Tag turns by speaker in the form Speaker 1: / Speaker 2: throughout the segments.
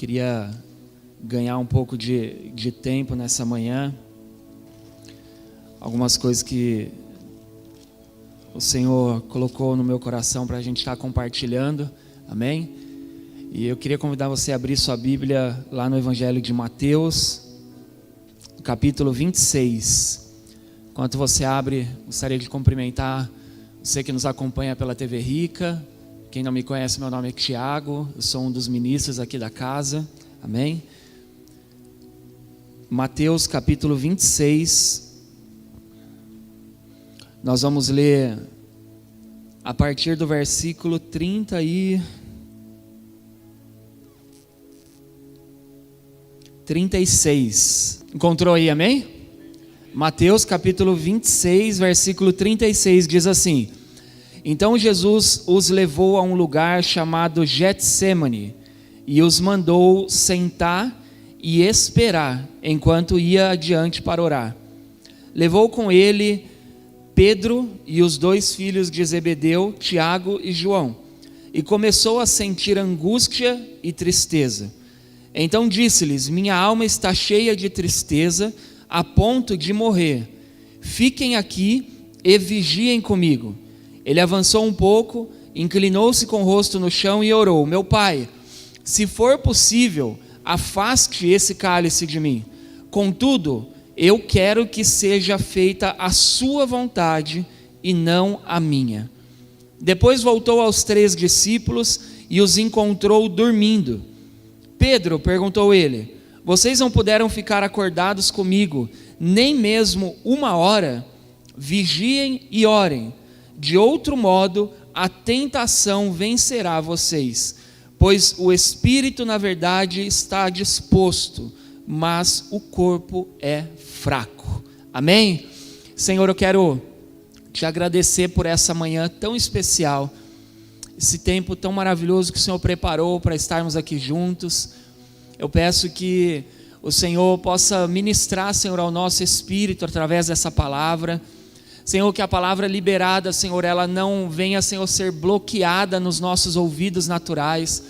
Speaker 1: queria ganhar um pouco de tempo nessa manhã. Algumas coisas que o Senhor colocou no meu coração para a gente estar compartilhando. Amém? E eu queria convidar você a abrir sua Bíblia lá no Evangelho de Mateus, capítulo 26. Enquanto você abre, gostaria de cumprimentar você que nos acompanha pela TV Rica. Quem não me conhece, meu nome é Tiago, eu sou um dos ministros aqui da casa. Amém? Mateus capítulo 26. Nós vamos ler a partir do versículo 36. Encontrou aí, amém? Mateus capítulo 26, versículo 36 diz assim: Então Jesus os levou a um lugar chamado Getsêmani e os mandou sentar e esperar enquanto ia adiante para orar. Levou com ele Pedro e os dois filhos de Zebedeu, Tiago e João, e começou a sentir angústia e tristeza. Então disse-lhes: Minha alma está cheia de tristeza, a ponto de morrer. Fiquem aqui e vigiem comigo. Ele avançou um pouco, inclinou-se com o rosto no chão e orou: Meu pai, se for possível, afaste esse cálice de mim. Contudo, eu quero que seja feita a sua vontade e não a minha. Depois voltou aos 3 discípulos e os encontrou dormindo. Pedro, perguntou ele: Vocês não puderam ficar acordados comigo nem mesmo 1 hora? Vigiem e orem. De outro modo, a tentação vencerá vocês, pois o espírito, na verdade, está disposto, mas o corpo é fraco. Amém? Senhor, eu quero te agradecer por essa manhã tão especial, esse tempo tão maravilhoso que o Senhor preparou para estarmos aqui juntos. Eu peço que o Senhor possa ministrar, Senhor, ao nosso espírito através dessa palavra. Senhor, que a palavra liberada, Senhor, ela não venha, Senhor, ser bloqueada nos nossos ouvidos naturais,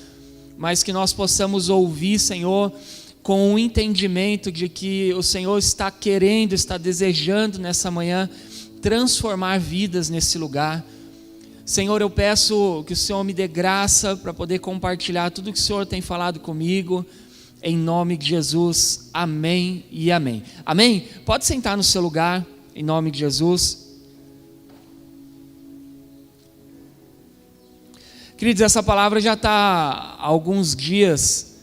Speaker 1: mas que nós possamos ouvir, Senhor, com o entendimento de que o Senhor está querendo, está desejando nessa manhã transformar vidas nesse lugar. Senhor, eu peço que o Senhor me dê graça para poder compartilhar tudo que o Senhor tem falado comigo, em nome de Jesus, amém e amém. Amém? Pode sentar no seu lugar, em nome de Jesus. Queridos, essa palavra já está há alguns dias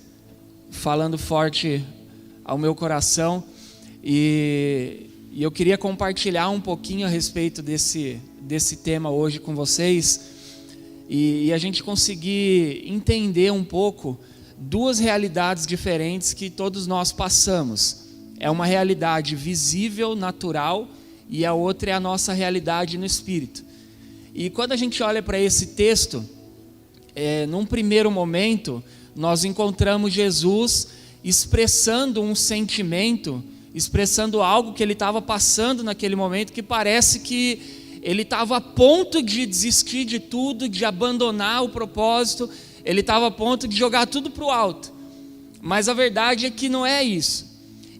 Speaker 1: falando forte ao meu coração, e eu queria compartilhar um pouquinho a respeito desse tema hoje com vocês, e a gente conseguir entender um pouco duas realidades diferentes que todos nós passamos. É uma realidade visível, natural, e a outra é a nossa realidade no espírito. E quando a gente olha para esse texto, num primeiro momento, nós encontramos Jesus expressando um sentimento, expressando algo que ele estava passando naquele momento, que parece que ele estava a ponto de desistir de tudo, de abandonar o propósito, ele estava a ponto de jogar tudo para o alto. Mas a verdade é que não é isso.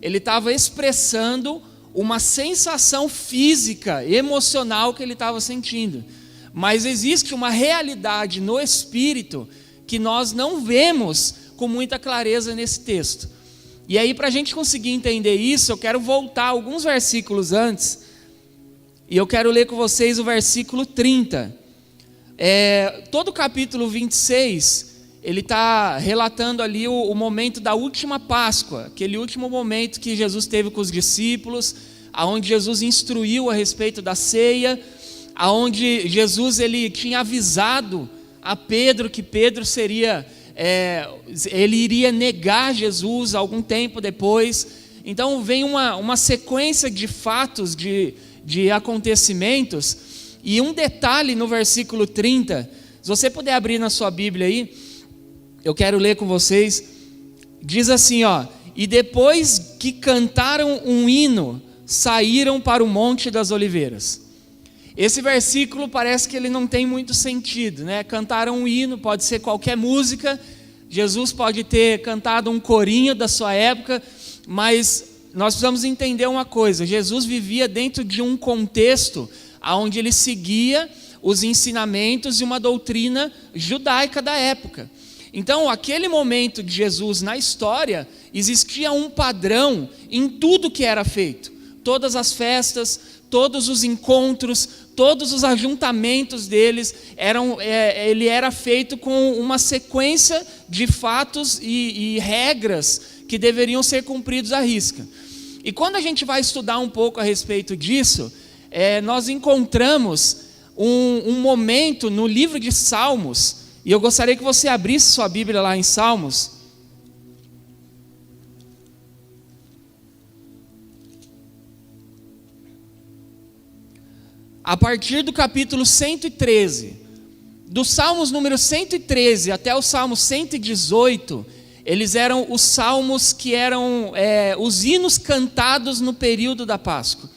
Speaker 1: Ele estava expressando uma sensação física, emocional que ele estava sentindo. Mas existe uma realidade no espírito que nós não vemos com muita clareza nesse texto. E aí, para a gente conseguir entender isso, eu quero voltar alguns versículos antes, e eu quero ler com vocês o versículo 30. Todo o capítulo 26, ele está relatando ali o momento da última Páscoa, aquele último momento que Jesus teve com os discípulos, aonde Jesus instruiu a respeito da ceia, aonde Jesus ele tinha avisado a Pedro que Pedro ele iria negar Jesus algum tempo depois. Então vem uma sequência de fatos, de acontecimentos. E um detalhe no versículo 30, se você puder abrir na sua Bíblia aí, eu quero ler com vocês. Diz assim, e depois que cantaram um hino, saíram para o Monte das Oliveiras. Esse versículo parece que ele não tem muito sentido, né? Cantaram um hino, pode ser qualquer música, Jesus pode ter cantado um corinho da sua época, mas nós precisamos entender uma coisa: Jesus vivia dentro de um contexto onde ele seguia os ensinamentos e uma doutrina judaica da época. Então, aquele momento de Jesus na história, existia um padrão em tudo que era feito. Todas as festas, todos os encontros, todos os ajuntamentos deles, ele era feito com uma sequência de fatos e regras que deveriam ser cumpridos à risca. E quando a gente vai estudar um pouco a respeito disso, nós encontramos um momento no livro de Salmos, e eu gostaria que você abrisse sua Bíblia lá em Salmos. A partir do capítulo 113, do Salmos número 113 até o Salmo 118, eles eram os salmos que eram os hinos cantados no período da Páscoa.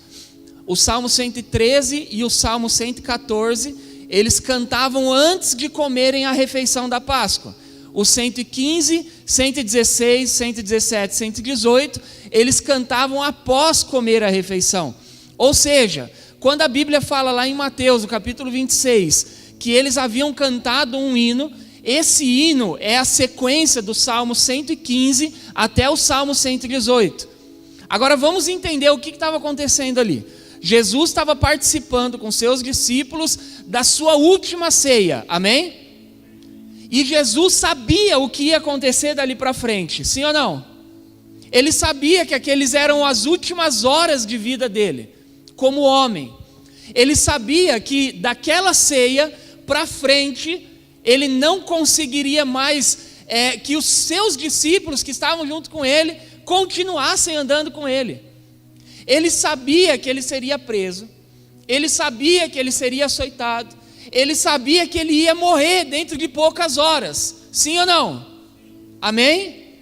Speaker 1: O Salmo 113 e o Salmo 114, eles cantavam antes de comerem a refeição da Páscoa. Os 115, 116, 117, 118, eles cantavam após comer a refeição. Ou seja, quando a Bíblia fala lá em Mateus, no capítulo 26, que eles haviam cantado um hino, esse hino é a sequência do Salmo 115 até o Salmo 118. Agora vamos entender o que estava acontecendo ali. Jesus estava participando com seus discípulos da sua última ceia, amém? E Jesus sabia o que ia acontecer dali para frente, sim ou não? Ele sabia que aqueles eram as últimas horas de vida dele, como homem. Ele sabia que daquela ceia para frente, ele não conseguiria mais que os seus discípulos que estavam junto com ele, continuassem andando com ele. Ele sabia que ele seria preso, ele sabia que ele seria açoitado, ele sabia que ele ia morrer dentro de poucas horas, sim ou não? Amém?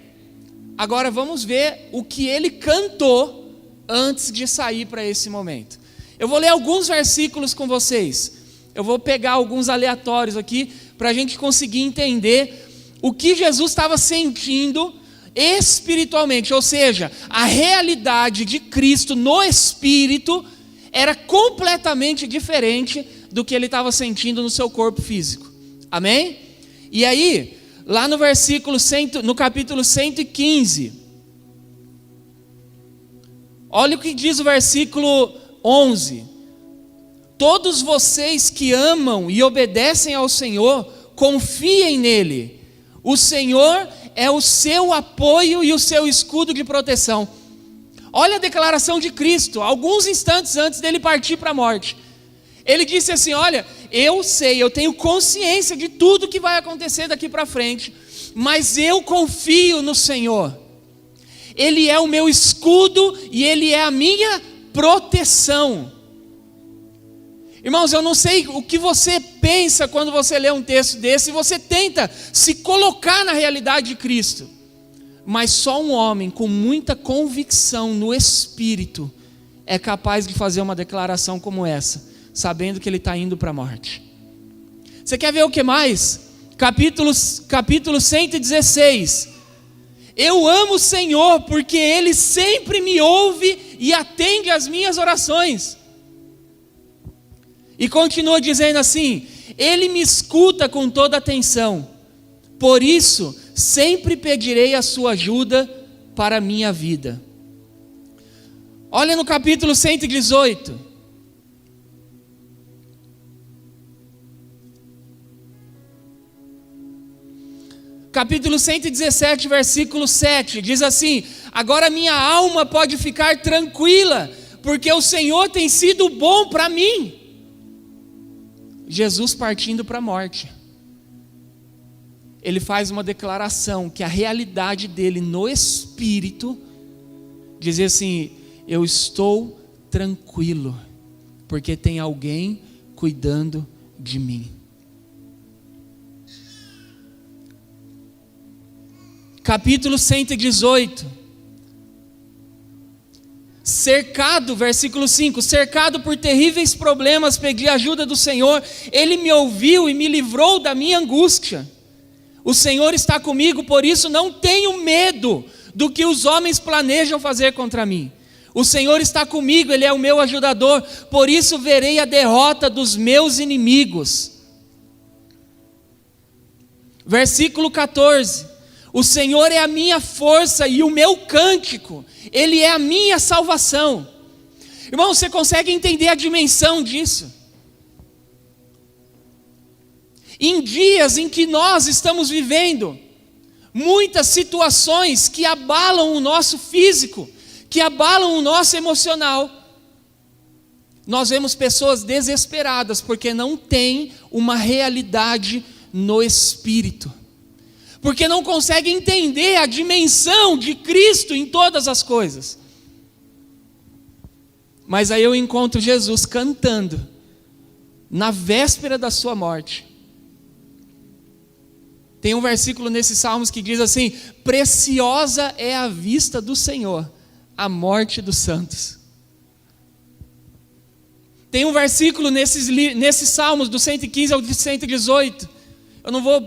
Speaker 1: Agora vamos ver o que ele cantou antes de sair para esse momento. Eu vou ler alguns versículos com vocês, eu vou pegar alguns aleatórios aqui, para a gente conseguir entender o que Jesus estava sentindo espiritualmente, ou seja, a realidade de Cristo no Espírito era completamente diferente do que ele estava sentindo no seu corpo físico, amém? E aí, lá no no capítulo 115, olha o que diz o versículo 11: todos vocês que amam e obedecem ao Senhor, confiem nele, o Senhor é o seu apoio e o seu escudo de proteção. Olha a declaração de Cristo, alguns instantes antes dele partir para a morte. Ele disse assim: olha, eu sei, eu tenho consciência de tudo que vai acontecer daqui para frente, mas eu confio no Senhor. Ele é o meu escudo e Ele é a minha proteção. Irmãos, eu não sei o que você pensa quando você lê um texto desse e você tenta se colocar na realidade de Cristo. Mas só um homem com muita convicção no Espírito é capaz de fazer uma declaração como essa, sabendo que ele está indo para a morte. Você quer ver o que mais? Capítulo 116. Eu amo o Senhor porque Ele sempre me ouve e atende às minhas orações. E continua dizendo assim: Ele me escuta com toda atenção, por isso sempre pedirei a sua ajuda para a minha vida. Olha no capítulo 118. Capítulo 117, versículo 7, diz assim: agora minha alma pode ficar tranquila, porque o Senhor tem sido bom para mim. Jesus partindo para a morte, ele faz uma declaração que a realidade dele no Espírito dizia assim: eu estou tranquilo, porque tem alguém cuidando de mim. Capítulo 118. Cercado, versículo 5, cercado por terríveis problemas, pedi a ajuda do Senhor, Ele me ouviu e me livrou da minha angústia. O Senhor está comigo, por isso não tenho medo do que os homens planejam fazer contra mim. O Senhor está comigo, Ele é o meu ajudador, por isso verei a derrota dos meus inimigos. Versículo 14: o Senhor é a minha força e o meu cântico, Ele é a minha salvação. Irmão, você consegue entender a dimensão disso? Em dias em que nós estamos vivendo muitas situações que abalam o nosso físico, que abalam o nosso emocional, nós vemos pessoas desesperadas porque não têm uma realidade no espírito, porque não conseguem entender a dimensão de Cristo em todas as coisas. Mas aí eu encontro Jesus cantando na véspera da sua morte. Tem um versículo nesses salmos que diz assim: preciosa é a vista do Senhor a morte dos santos. Tem um versículo nesses salmos do 115 ao 118, eu não vou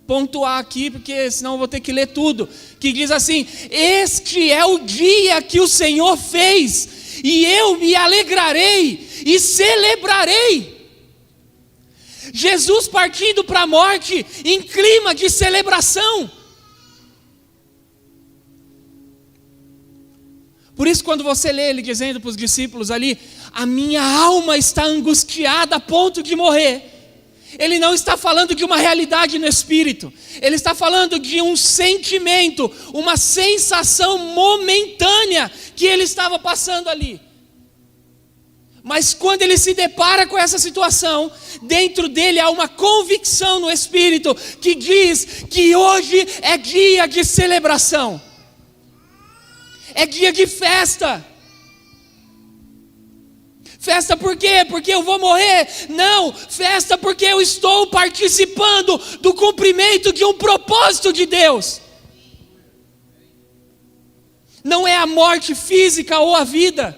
Speaker 1: pontuar aqui porque senão eu vou ter que ler tudo, que diz assim: este é o dia que o Senhor fez, e eu me alegrarei e celebrarei. Jesus partindo para a morte em clima de celebração. Por isso, quando você lê ele dizendo para os discípulos ali: a minha alma está angustiada a ponto de morrer, ele não está falando de uma realidade no espírito, ele está falando de um sentimento, uma sensação momentânea que ele estava passando ali. Mas quando ele se depara com essa situação, dentro dele há uma convicção no espírito que diz que hoje é dia de celebração, é dia de festa. Festa por quê? Porque eu vou morrer? Não, festa porque eu estou participando do cumprimento de um propósito de Deus. Não é a morte física ou a vida,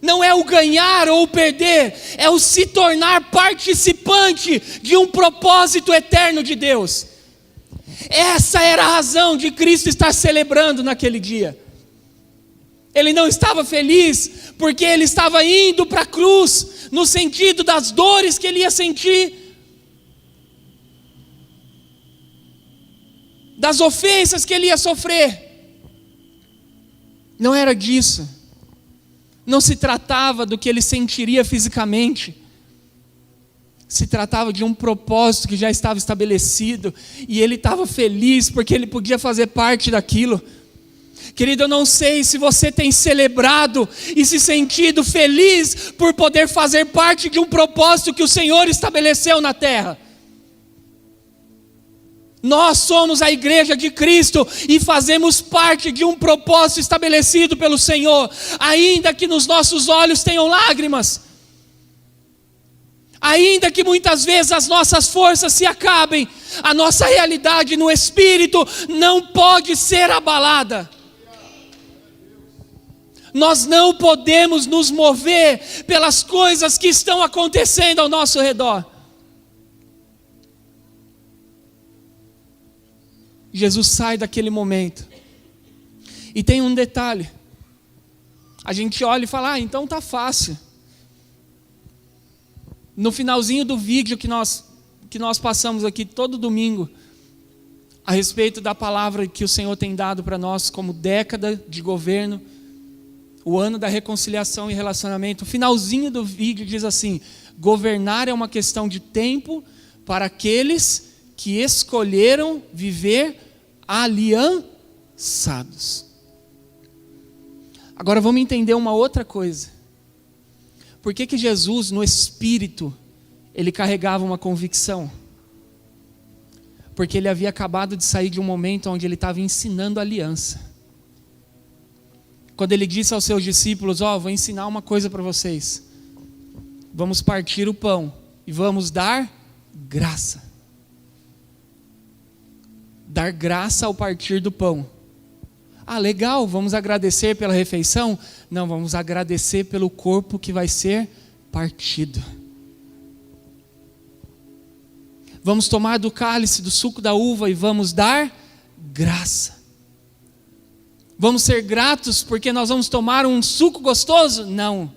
Speaker 1: não é o ganhar ou o perder, é o se tornar participante de um propósito eterno de Deus. Essa era a razão de Cristo estar celebrando naquele dia. Ele não estava feliz porque ele estava indo para a cruz, no sentido das dores que ele ia sentir, das ofensas que ele ia sofrer. Não era disso. Não se tratava do que ele sentiria fisicamente. Se tratava de um propósito que já estava estabelecido, e ele estava feliz porque ele podia fazer parte daquilo. Querido, eu não sei se você tem celebrado e se sentido feliz por poder fazer parte de um propósito que o Senhor estabeleceu na terra. Nós somos a igreja de Cristo e fazemos parte de um propósito estabelecido pelo Senhor, ainda que nos nossos olhos tenham lágrimas, ainda que muitas vezes as nossas forças se acabem, a nossa realidade no espírito não pode ser abalada. Nós não podemos nos mover pelas coisas que estão acontecendo ao nosso redor. Jesus sai daquele momento. E tem um detalhe. A gente olha e fala: então tá fácil. No finalzinho do vídeo que nós passamos aqui todo domingo, a respeito da palavra que o Senhor tem dado para nós como década de governo, o ano da reconciliação e relacionamento, o finalzinho do vídeo diz assim: governar é uma questão de tempo para aqueles que escolheram viver aliançados. Agora vamos entender uma outra coisa. Por que Jesus, no espírito, ele carregava uma convicção? Porque ele havia acabado de sair de um momento onde ele estava ensinando a aliança. Quando ele disse aos seus discípulos: vou ensinar uma coisa para vocês. Vamos partir o pão e vamos dar graça. Dar graça ao partir do pão. Legal, vamos agradecer pela refeição? Não, vamos agradecer pelo corpo que vai ser partido. Vamos tomar do cálice, do suco da uva e vamos dar graça. Vamos ser gratos porque nós vamos tomar um suco gostoso? Não.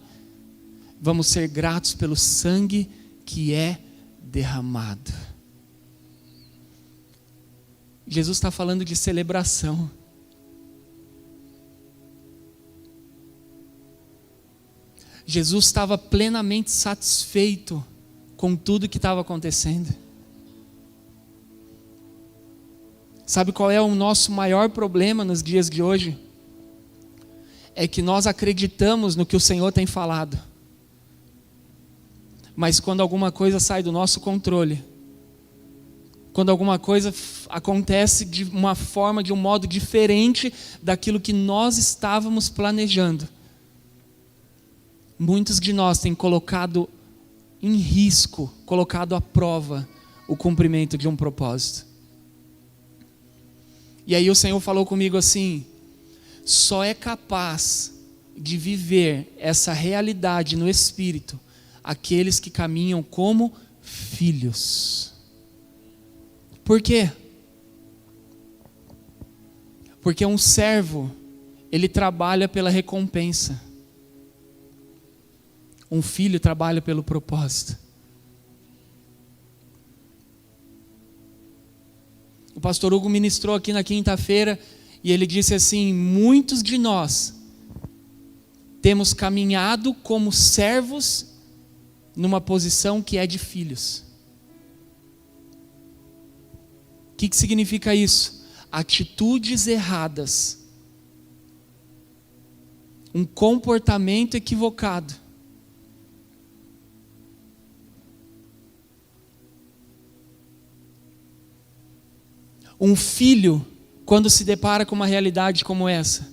Speaker 1: Vamos ser gratos pelo sangue que é derramado. Jesus está falando de celebração. Jesus estava plenamente satisfeito com tudo que estava acontecendo. Sabe qual é o nosso maior problema nos dias de hoje? É que nós acreditamos no que o Senhor tem falado. Mas quando alguma coisa sai do nosso controle, quando alguma coisa acontece de uma forma, de um modo diferente daquilo que nós estávamos planejando, muitos de nós têm colocado em risco, colocado à prova o cumprimento de um propósito. E aí o Senhor falou comigo assim: só é capaz de viver essa realidade no Espírito aqueles que caminham como filhos. Por quê? Porque um servo, ele trabalha pela recompensa. Um filho trabalha pelo propósito. O pastor Hugo ministrou aqui na quinta-feira e ele disse assim: muitos de nós temos caminhado como servos numa posição que é de filhos. O que significa isso? Atitudes erradas, um comportamento equivocado, um filho, quando se depara com uma realidade como essa,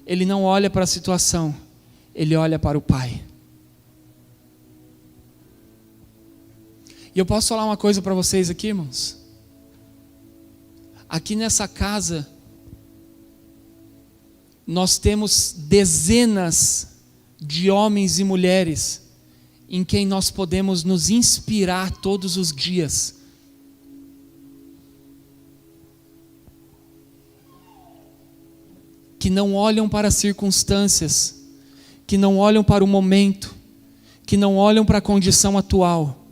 Speaker 1: ele não olha para a situação, ele olha para o pai. E eu posso falar uma coisa para vocês aqui, irmãos? Aqui nessa casa, nós temos dezenas de homens e mulheres em quem nós podemos nos inspirar todos os dias. Que não olham para as circunstâncias, que não olham para o momento, que não olham para a condição atual,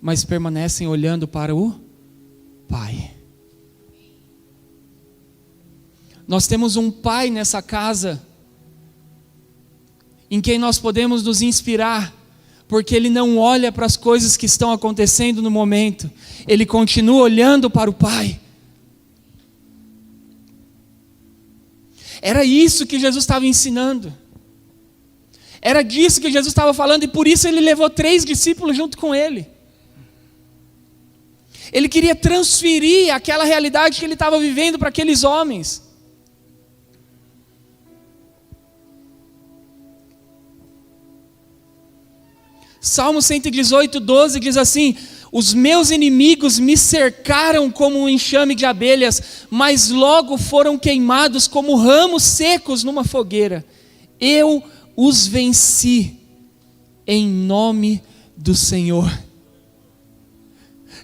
Speaker 1: mas permanecem olhando para o Pai. Nós temos um Pai nessa casa, em quem nós podemos nos inspirar, porque Ele não olha para as coisas que estão acontecendo no momento, Ele continua olhando para o Pai. Era isso que Jesus estava ensinando. Era disso que Jesus estava falando, e por isso Ele levou 3 discípulos junto com Ele. Ele queria transferir aquela realidade que Ele estava vivendo para aqueles homens. Salmo 118, 12 diz assim: os meus inimigos me cercaram como um enxame de abelhas, mas logo foram queimados como ramos secos numa fogueira. Eu os venci em nome do Senhor.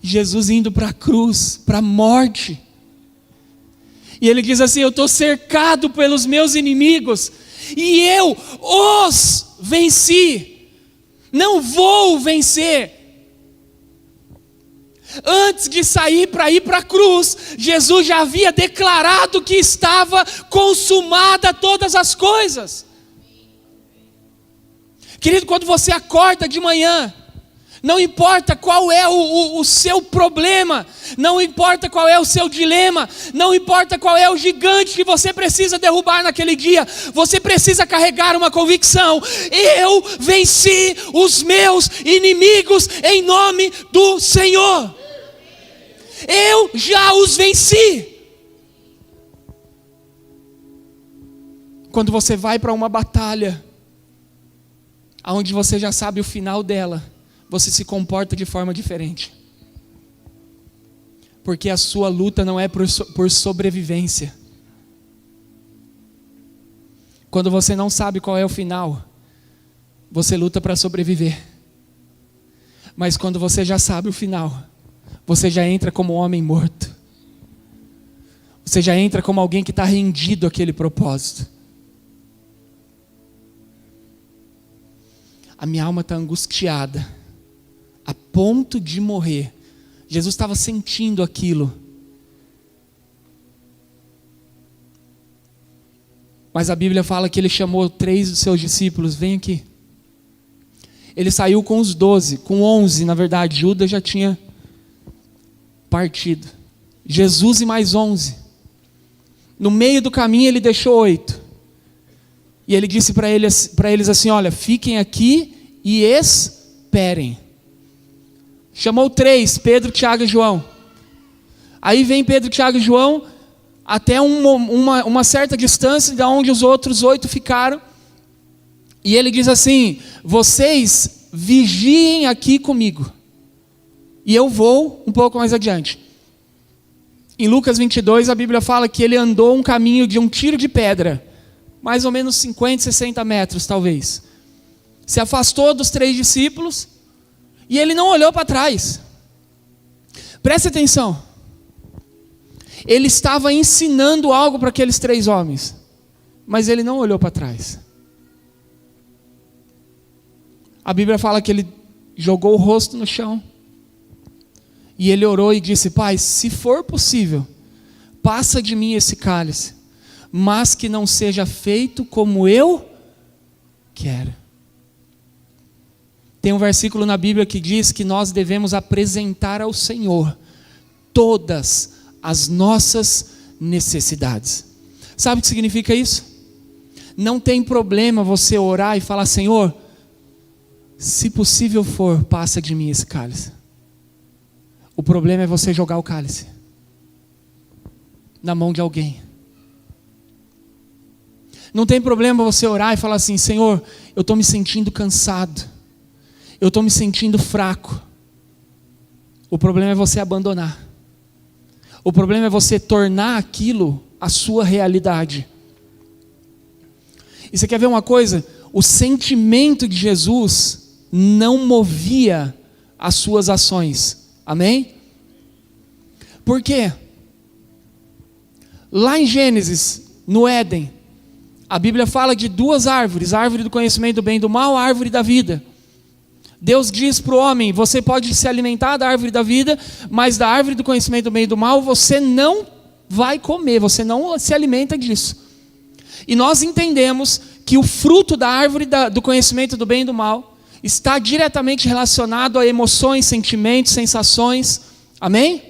Speaker 1: Jesus indo para a cruz, para a morte. E Ele diz assim: eu estou cercado pelos meus inimigos e eu os venci. Não vou vencer. Antes de sair para ir para a cruz, Jesus já havia declarado que estava consumada todas as coisas. Querido, quando você acorda de manhã, não importa qual é o seu problema, não importa qual é o seu dilema, não importa qual é o gigante que você precisa derrubar naquele dia, você precisa carregar uma convicção: eu venci os meus inimigos em nome do Senhor. Eu já os venci. Quando você vai para uma batalha, onde você já sabe o final dela, você se comporta de forma diferente. Porque a sua luta não é por sobrevivência. Quando você não sabe qual é o final, você luta para sobreviver. Mas quando você já sabe o final, você já entra como um homem morto. Você já entra como alguém que está rendido àquele propósito. A minha alma está angustiada, a ponto de morrer. Jesus estava sentindo aquilo. Mas a Bíblia fala que ele chamou 3 dos seus discípulos, vem aqui. Ele saiu com os 12, com 11 na verdade, Judas já tinha partido. Jesus e mais 11. No meio do caminho ele deixou 8. E ele disse para eles assim, olha, fiquem aqui e esperem. Chamou 3, Pedro, Tiago e João. Aí vem Pedro, Tiago e João, até uma certa distância de onde os outros 8 ficaram. E ele diz assim, vocês vigiem aqui comigo. E eu vou um pouco mais adiante. Em Lucas 22, a Bíblia fala que ele andou um caminho de um tiro de pedra, mais ou menos 50, 60 metros talvez. Se afastou dos 3 discípulos e ele não olhou para trás. Preste atenção. Ele estava ensinando algo para aqueles 3 homens, mas ele não olhou para trás. A Bíblia fala que ele jogou o rosto no chão e ele orou e disse, Pai, se for possível, passa de mim esse cálice, mas que não seja feito como eu quero. Tem um versículo na Bíblia que diz que nós devemos apresentar ao Senhor todas as nossas necessidades. Sabe o que significa isso? Não tem problema você orar e falar, Senhor, se possível for, passa de mim esse cálice. O problema é você jogar o cálice na mão de alguém. Não tem problema você orar e falar assim, Senhor, eu estou me sentindo cansado, eu estou me sentindo fraco. O problema é você abandonar. O problema é você tornar aquilo a sua realidade. E você quer ver uma coisa? O sentimento de Jesus não movia as suas ações. Amém? Por quê? Lá em Gênesis, no Éden, a Bíblia fala de 2 árvores, a árvore do conhecimento do bem e do mal, a árvore da vida. Deus diz para o homem, você pode se alimentar da árvore da vida, mas da árvore do conhecimento do bem e do mal, você não vai comer, você não se alimenta disso. E nós entendemos que o fruto da árvore do conhecimento do bem e do mal está diretamente relacionado a emoções, sentimentos, sensações. Amém?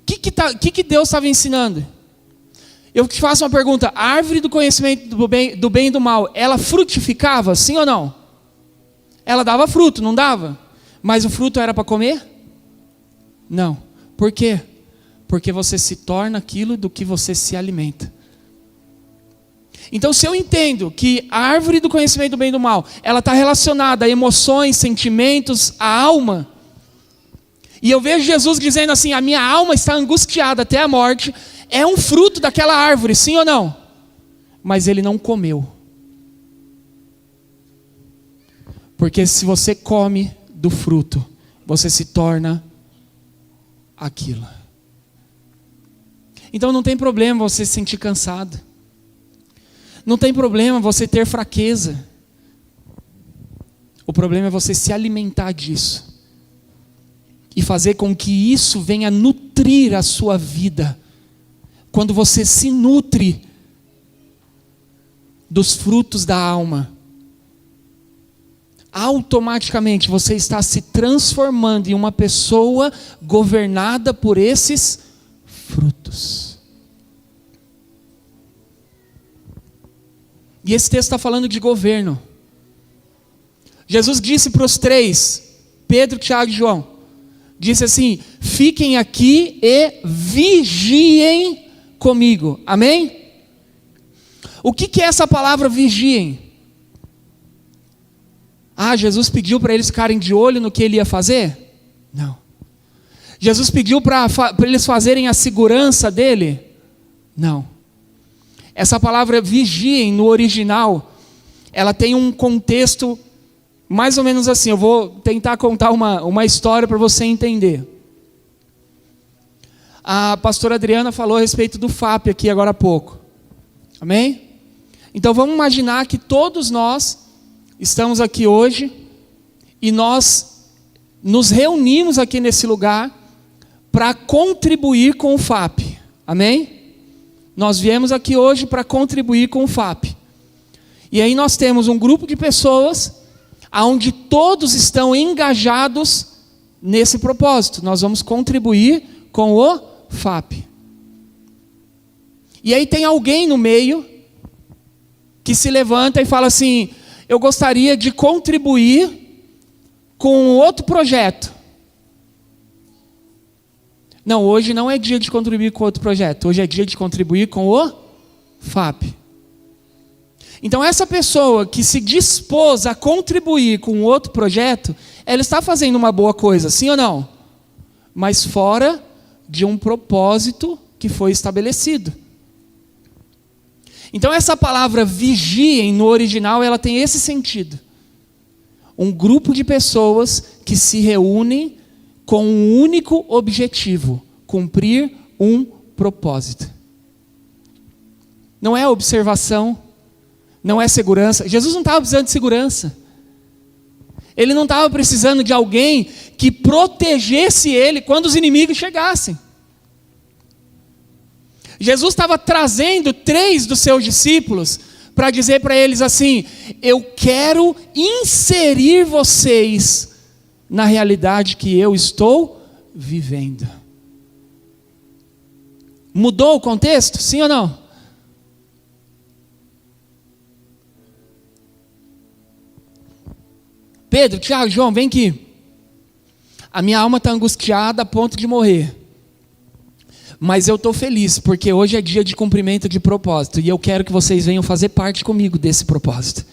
Speaker 1: O que Deus estava ensinando? Eu te faço uma pergunta, a árvore do conhecimento do bem e do mal, ela frutificava, sim ou não? Ela dava fruto, não dava? Mas o fruto era para comer? Não. Por quê? Porque você se torna aquilo do que você se alimenta. Então, se eu entendo que a árvore do conhecimento do bem e do mal, ela está relacionada a emoções, sentimentos, a alma, e eu vejo Jesus dizendo assim, a minha alma está angustiada até a morte, é um fruto daquela árvore, sim ou não? Mas ele não comeu. Porque se você come do fruto, você se torna aquilo. Então não tem problema você se sentir cansado. Não tem problema você ter fraqueza. O problema é você se alimentar disso. E fazer com que isso venha nutrir a sua vida. Quando você se nutre dos frutos da alma, automaticamente você está se transformando em uma pessoa governada por esses frutos. E esse texto está falando de governo. Jesus disse para os 3, Pedro, Tiago e João, disse assim, fiquem aqui e vigiem comigo. Amém? O que é essa palavra vigiem? Jesus pediu para eles ficarem de olho no que ele ia fazer? Não. Jesus pediu para eles fazerem a segurança dele? Não. Essa palavra vigiem no original, ela tem um contexto mais ou menos assim. Eu vou tentar contar uma história para você entender. A pastora Adriana falou a respeito do FAP aqui agora há pouco. Amém? Então vamos imaginar que todos nós estamos aqui hoje e nós nos reunimos aqui nesse lugar para contribuir com o FAP. Amém? Nós viemos aqui hoje para contribuir com o FAP. E aí nós temos um grupo de pessoas onde todos estão engajados nesse propósito. Nós vamos contribuir com o FAP. E aí tem alguém no meio que se levanta e fala assim: eu gostaria de contribuir com outro projeto. Não, hoje não é dia de contribuir com outro projeto. Hoje é dia de contribuir com o FAP. Então essa pessoa que se dispôs a contribuir com outro projeto, ela está fazendo uma boa coisa, sim ou não? Mas fora de um propósito que foi estabelecido. Então essa palavra vigiem no original, ela tem esse sentido. Um grupo de pessoas que se reúnem com um único objetivo: cumprir um propósito. Não é observação, não é segurança. Jesus não estava precisando de segurança. Ele não estava precisando de alguém que protegesse ele quando os inimigos chegassem. Jesus estava trazendo 3 dos seus discípulos para dizer para eles assim: eu quero inserir vocês na realidade que eu estou vivendo. Mudou o contexto? Sim ou não? Pedro, Tiago, João, vem aqui. A minha alma está angustiada a ponto de morrer. Mas eu estou feliz, porque hoje é dia de cumprimento de propósito. E eu quero que vocês venham fazer parte comigo desse propósito.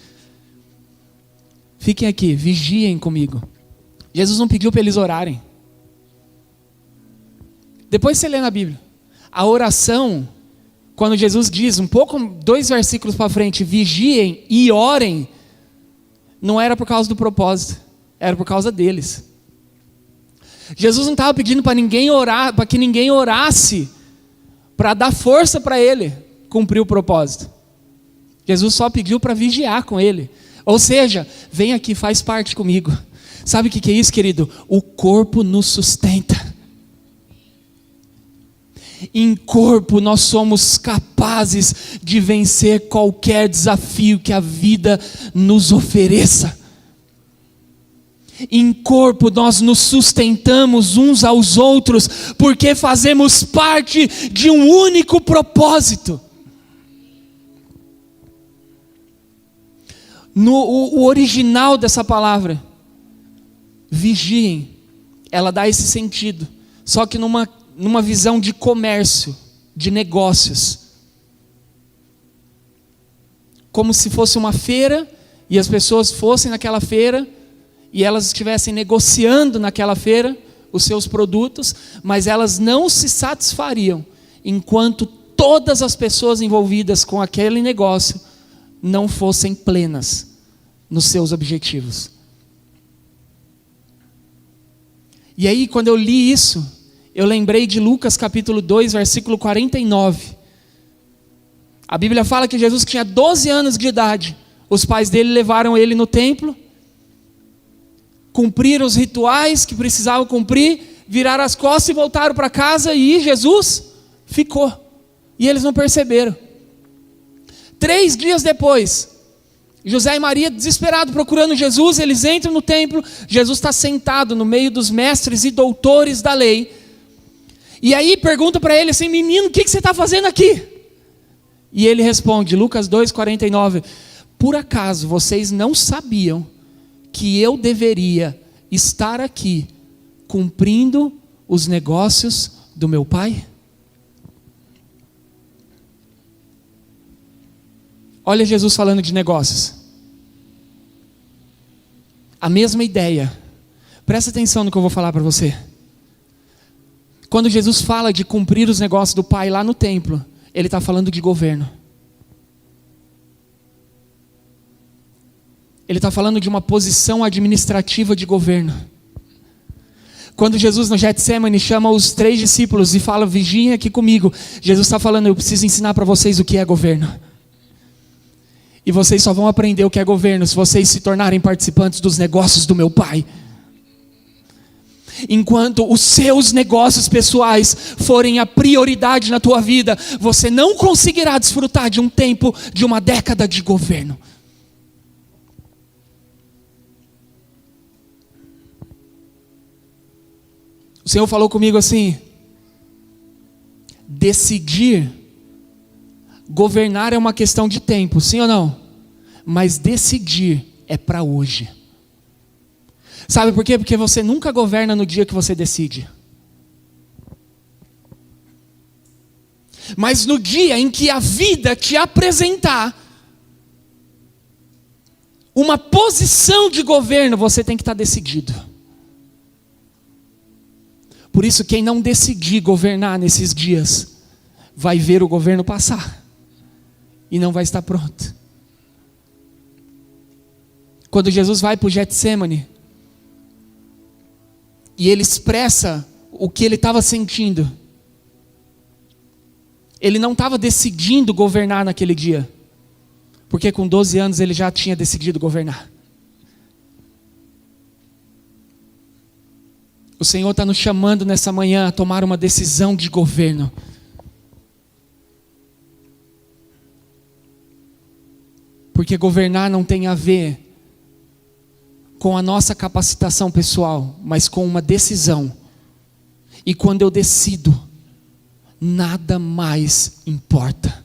Speaker 1: Fiquem aqui, vigiem comigo. Jesus não pediu para eles orarem. Depois você lê na Bíblia. A oração, quando Jesus diz, 2 versículos para frente, vigiem e orem, não era por causa do propósito, era por causa deles. Jesus não estava pedindo para ninguém orar, para que ninguém orasse, para dar força para ele cumprir o propósito. Jesus só pediu para vigiar com ele. Ou seja, vem aqui, faz parte comigo. Sabe o que é isso, querido? O corpo nos sustenta. Em corpo nós somos capazes de vencer qualquer desafio que a vida nos ofereça. Em corpo nós nos sustentamos uns aos outros, porque fazemos parte de um único propósito. O original dessa palavra, vigiem, ela dá esse sentido, só que numa visão de comércio, de negócios. Como se fosse uma feira, e as pessoas fossem naquela feira, e elas estivessem negociando naquela feira os seus produtos, mas elas não se satisfariam enquanto todas as pessoas envolvidas com aquele negócio não fossem plenas nos seus objetivos. E aí, quando eu li isso, eu lembrei de Lucas capítulo 2, versículo 49. A Bíblia fala que Jesus tinha 12 anos de idade. Os pais dele levaram ele no templo, cumpriram os rituais que precisavam cumprir, viraram as costas e voltaram para casa, e Jesus ficou. E eles não perceberam. 3 dias depois, José e Maria, desesperados, procurando Jesus, eles entram no templo. Jesus está sentado no meio dos mestres e doutores da lei. E aí pergunta para ele assim: menino, o que você está fazendo aqui? E ele responde, Lucas 2,49: por acaso vocês não sabiam que eu deveria estar aqui cumprindo os negócios do meu pai? Olha Jesus falando de negócios. A mesma ideia. Presta atenção no que eu vou falar para você. Quando Jesus fala de cumprir os negócios do pai lá no templo, ele está falando de governo. Ele está falando de uma posição administrativa de governo. Quando Jesus no Getsemane chama os 3 discípulos e fala, vigiem aqui comigo, Jesus está falando, eu preciso ensinar para vocês o que é governo. E vocês só vão aprender o que é governo se vocês se tornarem participantes dos negócios do meu Pai. Enquanto os seus negócios pessoais forem a prioridade na tua vida, você não conseguirá desfrutar de um tempo, de uma década de governo. O Senhor falou comigo assim, decidir, governar é uma questão de tempo, sim ou não? Mas decidir é para hoje. Sabe por quê? Porque você nunca governa no dia que você decide. Mas no dia em que a vida te apresentar uma posição de governo, você tem que estar decidido. Por isso, quem não decidir governar nesses dias, vai ver o governo passar e não vai estar pronto. Quando Jesus vai para o Getsemane e ele expressa o que ele estava sentindo, ele não estava decidindo governar naquele dia, porque com 12 anos ele já tinha decidido governar. O Senhor está nos chamando nessa manhã a tomar uma decisão de governo. Porque governar não tem a ver com a nossa capacitação pessoal, mas com uma decisão. E quando eu decido, nada mais importa.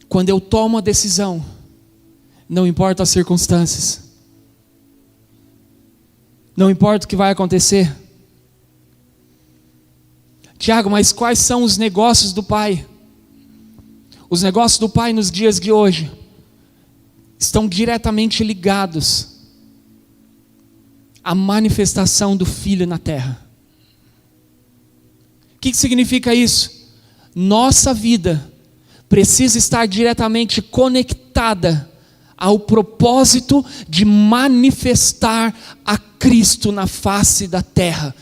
Speaker 1: Quando eu tomo a decisão, não importa as circunstâncias, não importa o que vai acontecer. Tiago, mas quais são os negócios do Pai? Os negócios do Pai nos dias de hoje estão diretamente ligados à manifestação do Filho na terra. O que significa isso? Nossa vida precisa estar diretamente conectada ao propósito de manifestar a Cristo na face da terra.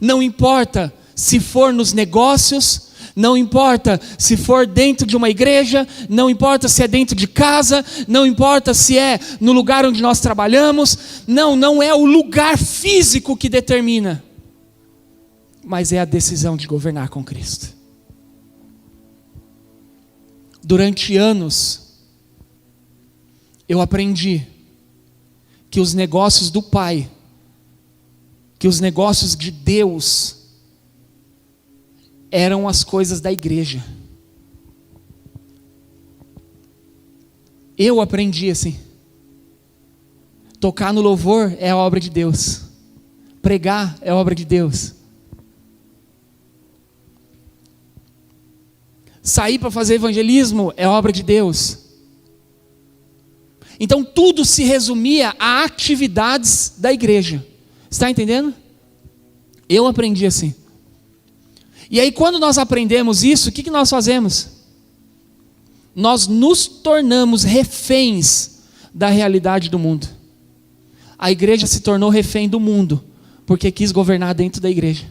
Speaker 1: Não importa se for nos negócios, não importa se for dentro de uma igreja, não importa se é dentro de casa, não importa se é no lugar onde nós trabalhamos, não é o lugar físico que determina, mas é a decisão de governar com Cristo. Durante anos, eu aprendi que os negócios do Pai, que os negócios de Deus, eram as coisas da igreja. Eu aprendi assim. Tocar no louvor é a obra de Deus. Pregar é a obra de Deus. Sair para fazer evangelismo é obra de Deus. Então tudo se resumia a atividades da igreja. Está entendendo? Eu aprendi assim. E aí quando nós aprendemos isso, o que nós fazemos? Nós nos tornamos reféns da realidade do mundo. A igreja se tornou refém do mundo, porque quis governar dentro da igreja.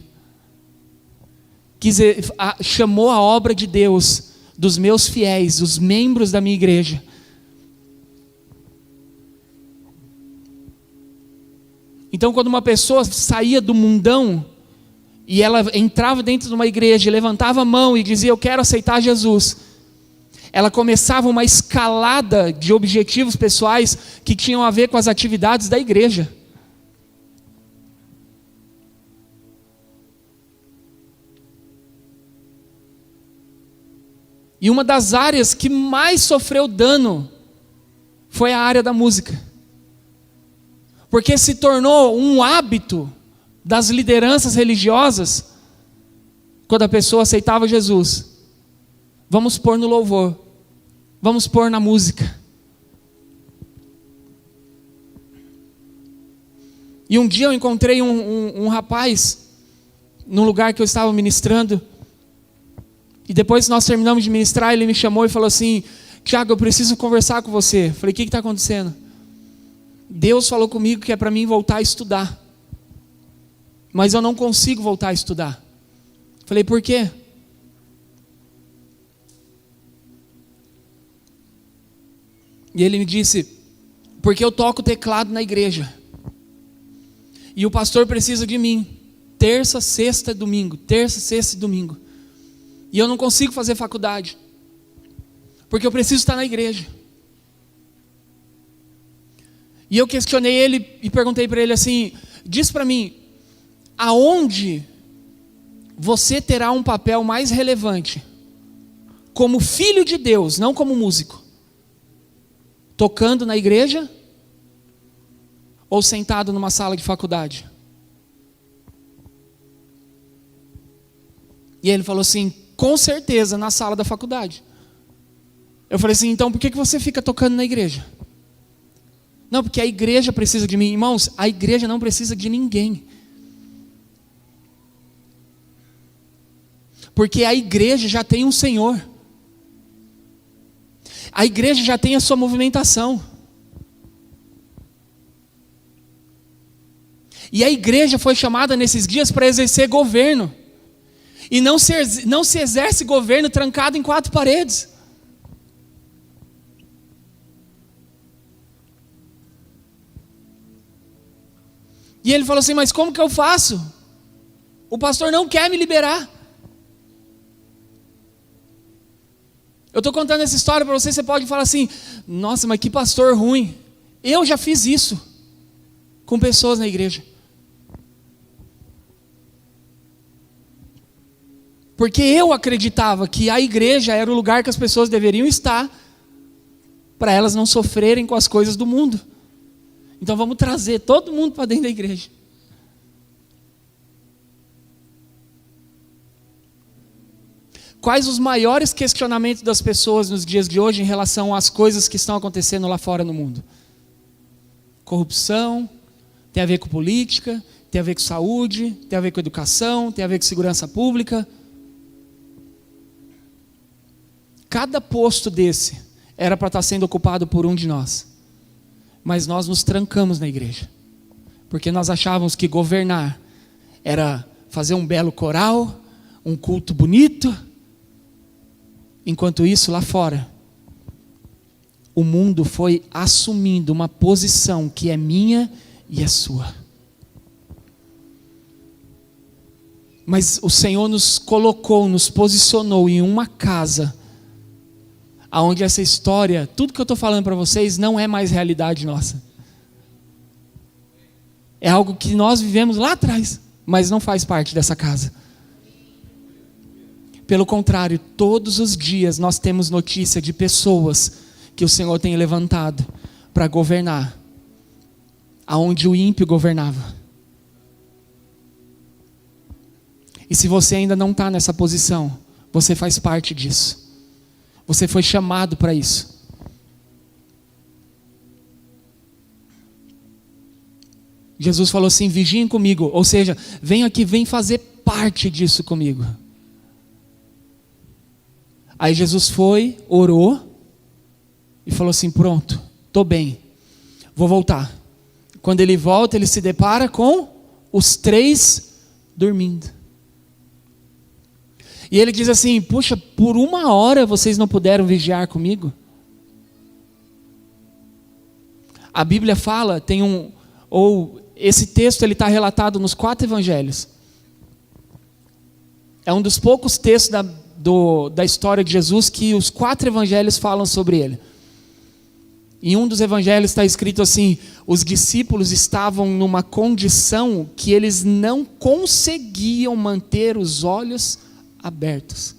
Speaker 1: Chamou a obra de Deus, dos meus fiéis, os membros da minha igreja. Então quando uma pessoa saía do mundão, e ela entrava dentro de uma igreja, levantava a mão e dizia, eu quero aceitar Jesus, ela começava uma escalada de objetivos pessoais que tinham a ver com as atividades da igreja. E uma das áreas que mais sofreu dano foi a área da música. Porque se tornou um hábito das lideranças religiosas, quando a pessoa aceitava Jesus, vamos pôr no louvor, vamos pôr na música. E um dia eu encontrei um rapaz, num lugar que eu estava ministrando, e depois que nós terminamos de ministrar, ele me chamou e falou assim, Tiago, eu preciso conversar com você. Eu falei, o que está acontecendo? Deus falou comigo que é para mim voltar a estudar. Mas eu não consigo voltar a estudar. Falei, por quê? E ele me disse, porque eu toco teclado na igreja. E o pastor precisa de mim. Terça, sexta e domingo. Terça, sexta e domingo. E eu não consigo fazer faculdade. Porque eu preciso estar na igreja. E eu questionei ele e perguntei para ele assim, diz para mim, aonde você terá um papel mais relevante? Como filho de Deus, não como músico. Tocando na igreja? Ou sentado numa sala de faculdade? E ele falou assim, com certeza na sala da faculdade. Eu falei assim, então por que você fica tocando na igreja? Não, porque a igreja precisa de mim. Irmãos, a igreja não precisa de ninguém. Porque a igreja já tem um Senhor. A igreja já tem a sua movimentação. E a igreja foi chamada nesses dias para exercer governo. E não se exerce governo trancado em 4 paredes. E ele falou assim, mas como que eu faço? O pastor não quer me liberar. Eu estou contando essa história para você, você pode falar assim, nossa, mas que pastor ruim. Eu já fiz isso com pessoas na igreja. Porque eu acreditava que a igreja era o lugar que as pessoas deveriam estar para elas não sofrerem com as coisas do mundo. Então vamos trazer todo mundo para dentro da igreja. Quais os maiores questionamentos das pessoas nos dias de hoje em relação às coisas que estão acontecendo lá fora no mundo? Corrupção, tem a ver com política, tem a ver com saúde, tem a ver com educação, tem a ver com segurança pública. Cada posto desse era para estar sendo ocupado por um de nós. Mas nós nos trancamos na igreja. Porque nós achávamos que governar era fazer um belo coral, um culto bonito. Enquanto isso, lá fora, o mundo foi assumindo uma posição que é minha e é sua. Mas o Senhor nos colocou, nos posicionou em uma casa aonde essa história, tudo que eu estou falando para vocês, não é mais realidade nossa. É algo que nós vivemos lá atrás, mas não faz parte dessa casa. Pelo contrário, todos os dias nós temos notícia de pessoas que o Senhor tem levantado para governar, aonde o ímpio governava. E se você ainda não está nessa posição, você faz parte disso. Você foi chamado para isso. Jesus falou assim, vigiem comigo. Ou seja, vem aqui, vem fazer parte disso comigo. Aí Jesus foi, orou e falou assim, pronto, estou bem, vou voltar. Quando ele volta, ele se depara com os 3 dormindo. E ele diz assim, puxa, por 1 hora vocês não puderam vigiar comigo? A Bíblia fala, esse texto ele está relatado nos 4 evangelhos. É um dos poucos textos da história de Jesus que os 4 evangelhos falam sobre ele. Em um dos evangelhos está escrito assim, os discípulos estavam numa condição que eles não conseguiam manter os olhos abertos.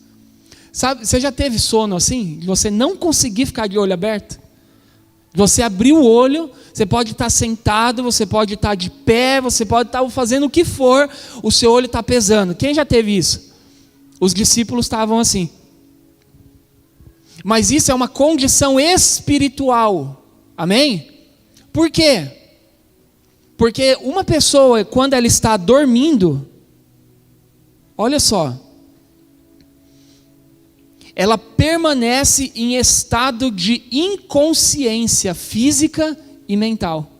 Speaker 1: Sabe, você já teve sono assim? De você não conseguir ficar de olho aberto? Você abrir o olho, você pode estar sentado, você pode estar de pé, você pode estar fazendo o que for, o seu olho está pesando. Quem já teve isso? Os discípulos estavam assim. Mas isso é uma condição espiritual. Amém? Por quê? Porque uma pessoa, quando ela está dormindo, olha só, ela permanece em estado de inconsciência física e mental.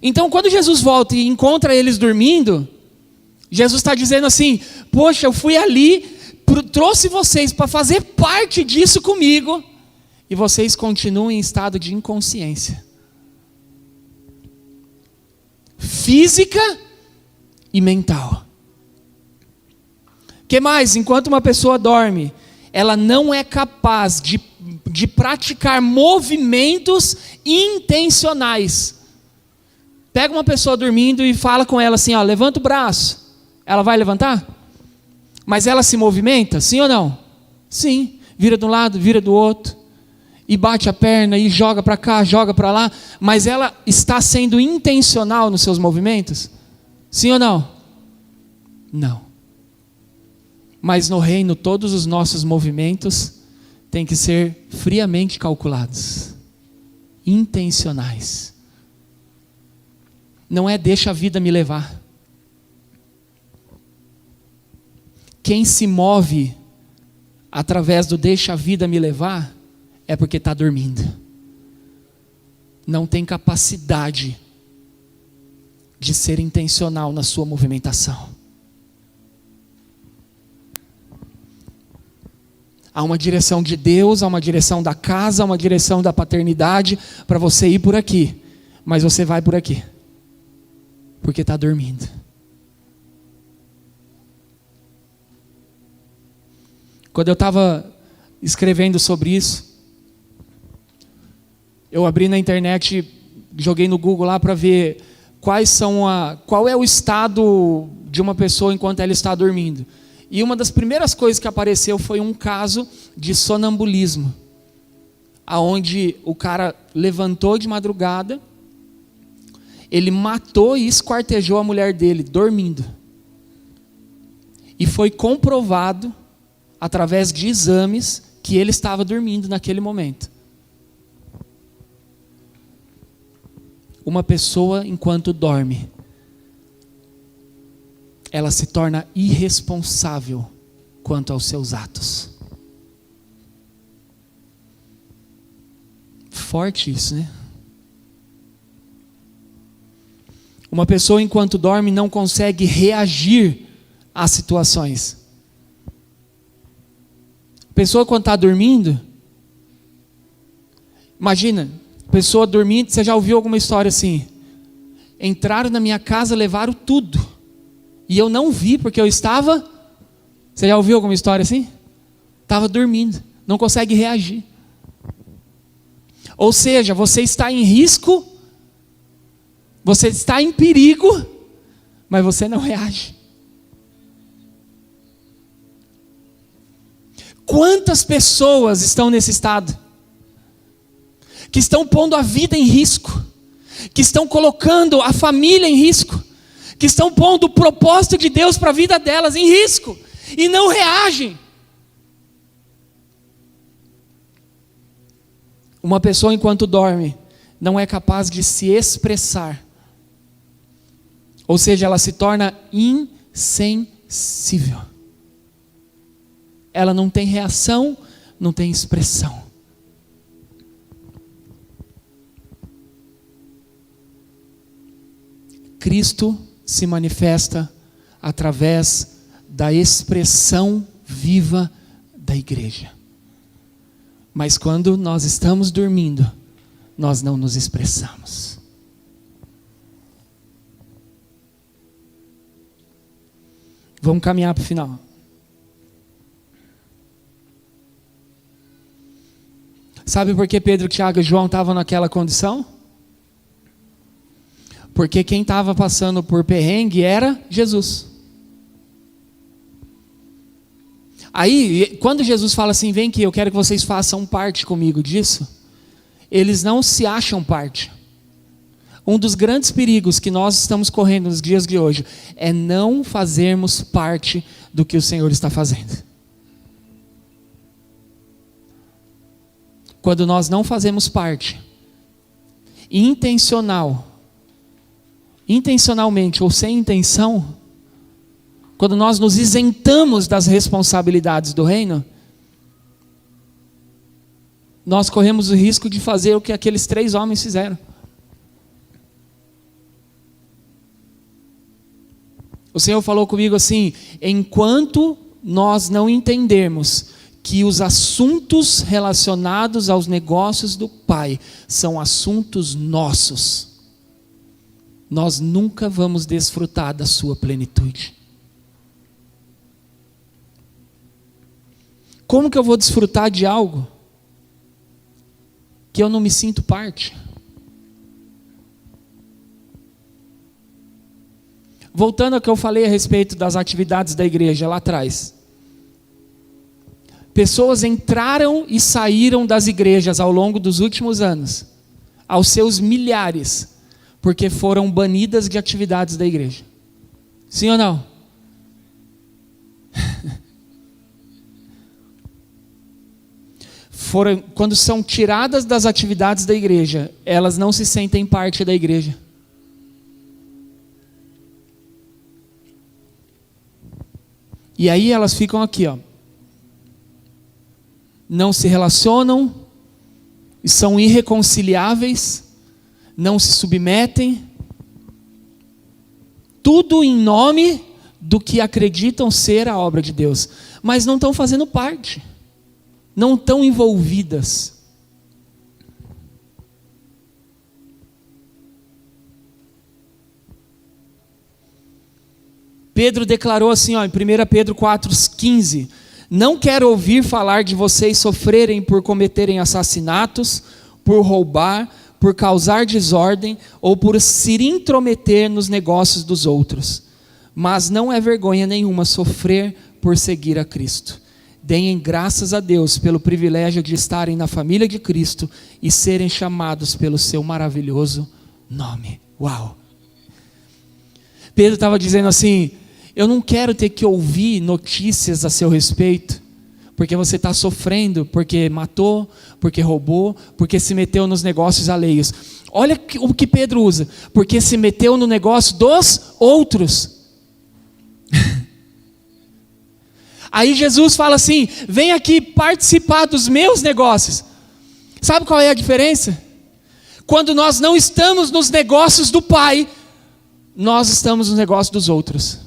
Speaker 1: Então, quando Jesus volta e encontra eles dormindo, Jesus está dizendo assim: poxa, eu fui ali, trouxe vocês para fazer parte disso comigo, e vocês continuam em estado de inconsciência física e mental. O que mais? Enquanto uma pessoa dorme, ela não é capaz de praticar movimentos intencionais. Pega uma pessoa dormindo e fala com ela assim, ó, levanta o braço. Ela vai levantar? Mas ela se movimenta, sim ou não? Sim. Vira de um lado, vira do outro. E bate a perna, e joga para cá, joga para lá. Mas ela está sendo intencional nos seus movimentos? Sim ou não? Não. Mas no reino, todos os nossos movimentos têm que ser friamente calculados. Intencionais. Não é deixa a vida me levar. Quem se move através do deixa a vida me levar é porque está dormindo. Não tem capacidade de ser intencional na sua movimentação. Há uma direção de Deus, há uma direção da casa, há uma direção da paternidade para você ir por aqui. Mas você vai por aqui. Porque está dormindo. Quando eu estava escrevendo sobre isso, eu abri na internet, joguei no Google lá para ver qual é o estado de uma pessoa enquanto ela está dormindo. E uma das primeiras coisas que apareceu foi um caso de sonambulismo, aonde o cara levantou de madrugada, ele matou e esquartejou a mulher dele, dormindo. E foi comprovado, através de exames, que ele estava dormindo naquele momento. Uma pessoa, enquanto dorme, ela se torna irresponsável quanto aos seus atos. Forte isso, né? Uma pessoa, enquanto dorme, não consegue reagir às situações. A pessoa, quando está dormindo, imagina, pessoa dormindo, você já ouviu alguma história assim? Entraram na minha casa, levaram tudo. E eu não vi porque eu estava... Você já ouviu alguma história assim? Estava dormindo, não consegue reagir. Ou seja, você está em risco, você está em perigo, mas você não reage. Quantas pessoas estão nesse estado? Que estão pondo a vida em risco, que estão colocando a família em risco, que estão pondo o propósito de Deus para a vida delas em risco, e não reagem. Uma pessoa, enquanto dorme, não é capaz de se expressar, ou seja, ela se torna insensível. Ela não tem reação, não tem expressão. Cristo se manifesta através da expressão viva da igreja. Mas quando nós estamos dormindo, nós não nos expressamos. Vamos caminhar para o final. Sabe por que Pedro, Tiago e João estavam naquela condição? Porque quem estava passando por perrengue era Jesus. Aí, quando Jesus fala assim, vem aqui, eu quero que vocês façam parte comigo disso, eles não se acham parte. Um dos grandes perigos que nós estamos correndo nos dias de hoje é não fazermos parte do que o Senhor está fazendo. Quando nós não fazemos parte, intencionalmente ou sem intenção, quando nós nos isentamos das responsabilidades do reino, nós corremos o risco de fazer o que aqueles 3 homens fizeram. O Senhor falou comigo assim: enquanto nós não entendermos que os assuntos relacionados aos negócios do Pai são assuntos nossos, nós nunca vamos desfrutar da sua plenitude. Como que eu vou desfrutar de algo que eu não me sinto parte? Voltando ao que eu falei a respeito das atividades da igreja lá atrás. Pessoas entraram e saíram das igrejas ao longo dos últimos anos, aos seus milhares, porque foram banidas de atividades da igreja. Sim ou não? Quando são tiradas das atividades da igreja, elas não se sentem parte da igreja. E aí elas ficam aqui, ó. Não se relacionam, são irreconciliáveis, não se submetem, tudo em nome do que acreditam ser a obra de Deus, mas não estão fazendo parte, não estão envolvidas. Pedro declarou assim, ó, em 1 Pedro 4,15: não quero ouvir falar de vocês sofrerem por cometerem assassinatos, por roubar, por causar desordem ou por se intrometer nos negócios dos outros. Mas não é vergonha nenhuma sofrer por seguir a Cristo. Deem graças a Deus pelo privilégio de estarem na família de Cristo e serem chamados pelo seu maravilhoso nome. Uau! Pedro estava dizendo assim: eu não quero ter que ouvir notícias a seu respeito, porque você está sofrendo, porque matou, porque roubou, porque se meteu nos negócios alheios. Olha o que Pedro usa: porque se meteu no negócio dos outros. Aí Jesus fala assim: vem aqui participar dos meus negócios. Sabe qual é a diferença? Quando nós não estamos nos negócios do Pai, nós estamos nos negócios dos outros.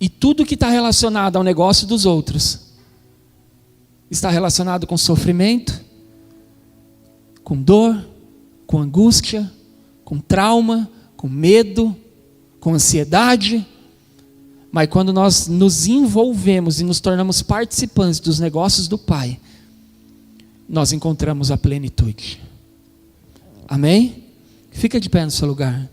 Speaker 1: E tudo que está relacionado ao negócio dos outros está relacionado com sofrimento, com dor, com angústia, com trauma, com medo, com ansiedade. Mas quando nós nos envolvemos e nos tornamos participantes dos negócios do Pai, nós encontramos a plenitude. Amém? Fica de pé no seu lugar.